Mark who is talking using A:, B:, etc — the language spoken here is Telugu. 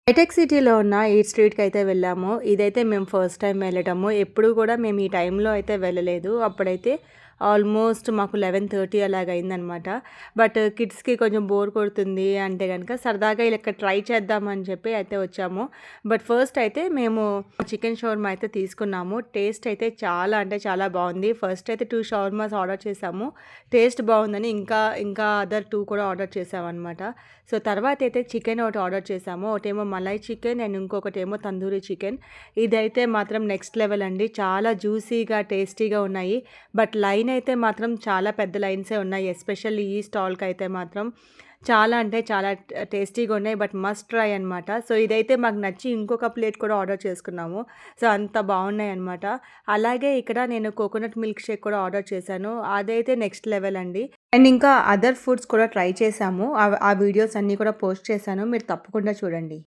A: హైటెక్ సిటీలో ఉన్న ఈట్ స్ట్రీట్‌కి అయితే వెళ్ళాము. ఇదైతే మేము ఫస్ట్ టైమ్ వెళ్ళటము. ఎప్పుడు కూడా మేము ఈ టైంలో అయితే వెళ్ళలేదు. అప్పుడైతే ఆల్మోస్ట్ మాకు 11:30 అలాగ అయిందనమాట. బట్ కిడ్స్‌కి కొంచెం బోర్ కొడుతుంది అంటే గనక సరదాగా ఇలా ఇక్కడ ట్రై చేద్దామని చెప్పి అయితే వచ్చాము. బట్ ఫస్ట్ అయితే మేము చికెన్ షవర్మా అయితే తీసుకున్నాము. టేస్ట్ అయితే చాలా అంటే చాలా బాగుంది. ఫస్ట్ అయితే 2 షవర్మాస్ ఆర్డర్ చేసాము. టేస్ట్ బాగుందని ఇంకా అదర్ 2 కూడా ఆర్డర్ చేసామనమాట. సో తర్వాత అయితే చికెన్ ఒకటి ఆర్డర్ చేసాము. ఒకటేమో మలై చికెన్ అండ్ ఇంకొకటేమో తందూరి చికెన్. ఇదైతే మాత్రం నెక్స్ట్ లెవెల్ అండి. చాలా జ్యూసీగా, టేస్టీగా ఉన్నాయి. బట్ లైన్ అయితే మాత్రం చాలా పెద్ద లైన్సే ఉన్నాయి. ఎస్పెషల్లీ ఈ స్టాల్‌కైతే మాత్రం చాలా అంటే చాలా టేస్టీగా ఉన్నాయి. బట్ మస్ట్ ట్రై అనమాట. సో ఇదైతే మాకు నచ్చి ఇంకొక ప్లేట్ కూడా ఆర్డర్ చేసుకున్నాము. సో అంత బాగున్నాయన్నమాట. అలాగే ఇక్కడ నేను కోకోనట్ మిల్క్ షేక్ కూడా ఆర్డర్ చేశాను. అదైతే నెక్స్ట్ లెవెల్ అండి. అండ్ ఇంకా అదర్ ఫుడ్స్ కూడా ట్రై చేశాము. ఆ వీడియోస్ అన్నీ కూడా పోస్ట్ చేశాను. మీరు తప్పకుండా చూడండి.